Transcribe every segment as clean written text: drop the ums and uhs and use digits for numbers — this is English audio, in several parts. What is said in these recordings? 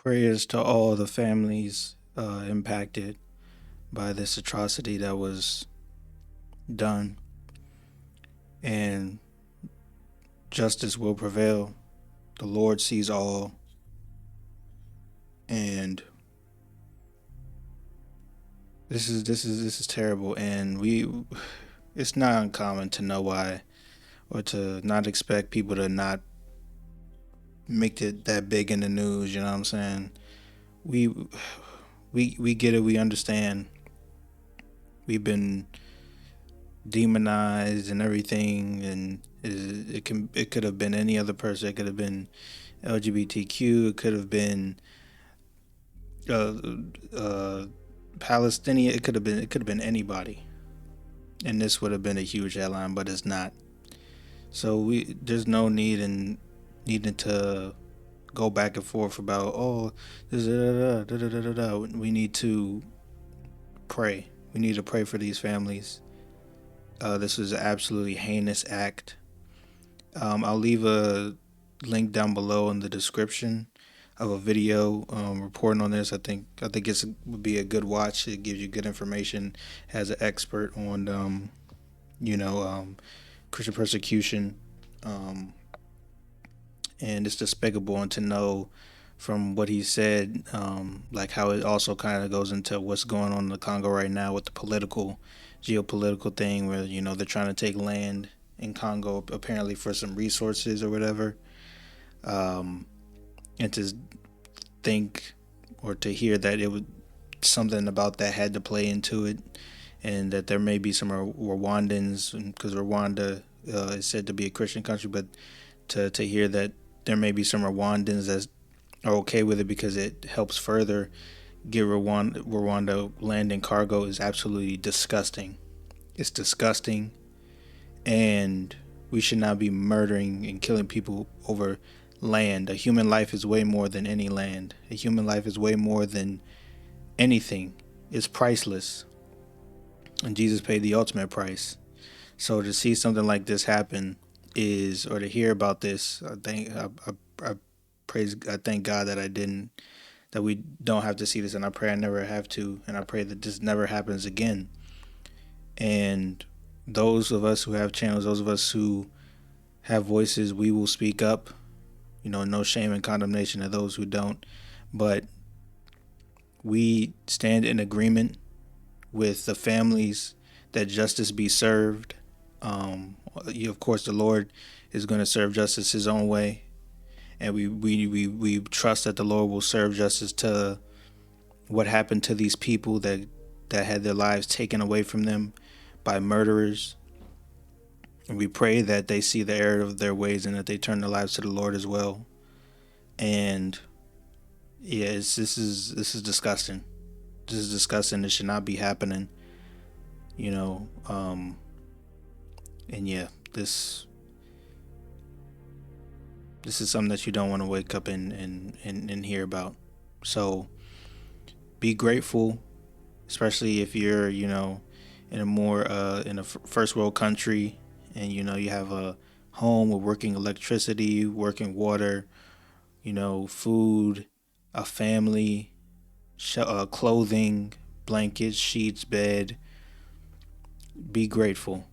Prayers to all the families impacted by this atrocity that was done, and justice will prevail. The Lord sees all, and this is terrible. And it's not uncommon to know why, or to not expect people to not make it that big in the news. You know what I'm saying? We we get it. We understand. We've been demonized and everything, and it could have been any other person. It could have been LGBTQ. It could have been uh, uh, Palestinian. It could have been anybody, and this would have been a huge headline, but it's not. So there's no need in needing to go back and forth about this We need to pray. We need to pray for these families. This is an absolutely heinous act. I'll leave a link down below in the description of a video reporting on this. I think it would be a good watch. It gives you good information as an expert on you know um, Christian persecution, um, and it's despicable. And to know from what he said, like how it also kind of goes into what's going on in the Congo right now with the geopolitical thing, where they're trying to take land in Congo apparently for some resources or whatever, um, and to think or to hear that it would something about that had to play into it, and that there may be some Rwandans, because Rwanda is said to be a Christian country, but to hear that there may be some Rwandans that are okay with it because it helps further get Rwanda land and cargo is absolutely disgusting. It's disgusting, and we should not be murdering and killing people over land. A human life is way more than any land. A human life is way more than anything. It's priceless, and Jesus paid the ultimate price. So to see something like this happen or to hear about this, I I thank God that that we don't have to see this, and I pray I never have to, and I pray that this never happens again. And those of us who have channels, those of us who have voices, we will speak up. No shame and condemnation of those who don't, but we stand in agreement with the families that justice be served. Of course, the Lord is going to serve justice His own way, and we trust that the Lord will serve justice to what happened to these people that had their lives taken away from them by murderers. And we pray that they see the error of their ways and that they turn their lives to the Lord as well. And yeah, this is disgusting. This is disgusting. This should not be happening. You know, um, and yeah, this is something that you don't want to wake up and hear about. So be grateful, especially if you're in a more in a first world country, and you have a home with working electricity, working water, food, a family, clothing, blankets, sheets, bed. Be grateful,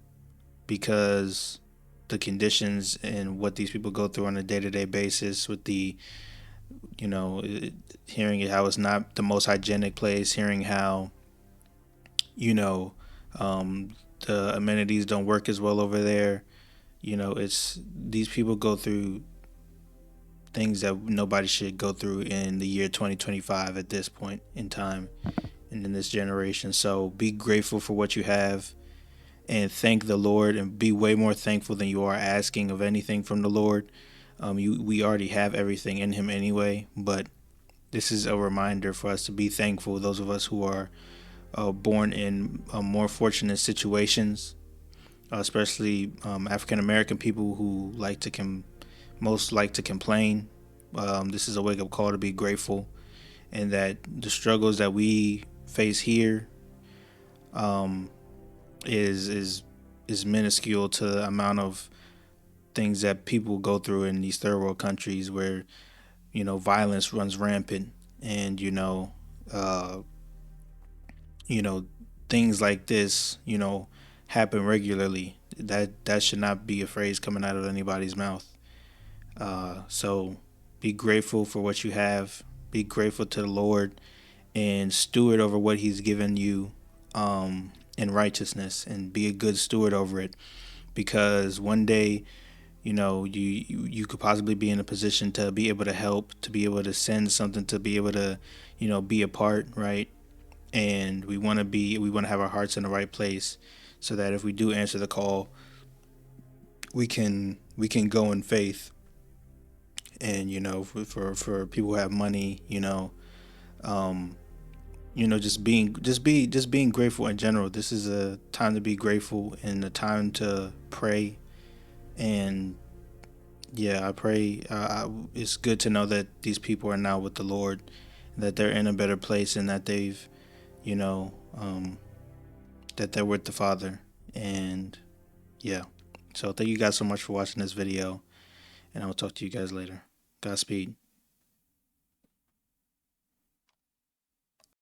because the conditions and what these people go through on a day-to-day basis, with the you know hearing how it's not the most hygienic place, hearing how you know um, the amenities don't work as well over there. It's these people go through things that nobody should go through in the year 2025 at this point in time and in this generation. So be grateful for what you have, and thank the Lord, and be way more thankful than you are asking of anything from the Lord. We already have everything in Him anyway, but this is a reminder for us to be thankful. Those of us who are born in more fortunate situations, especially African American people who most like to complain. This is a wake up call to be grateful, and that the struggles that we face here um, is minuscule to the amount of things that people go through in these third world countries, where violence runs rampant, and uh, you know, things like this, happen regularly. That should not be a phrase coming out of anybody's mouth. So be grateful for what you have. Be grateful to the Lord and steward over what He's given you in righteousness, and be a good steward over it. Because one day, you could possibly be in a position to be able to help, to be able to send something, to be able to, be a part, right? And we want to have our hearts in the right place, so that if we do answer the call, we can go in faith. And for people who have money, um just being grateful in general. This is a time to be grateful and a time to pray. And yeah, I pray. It's good to know that these people are now with the Lord, that they're in a better place, and that they've, you know, um, that they're with the Father. And yeah, so thank you guys so much for watching this video, and I will talk to you guys later. Godspeed.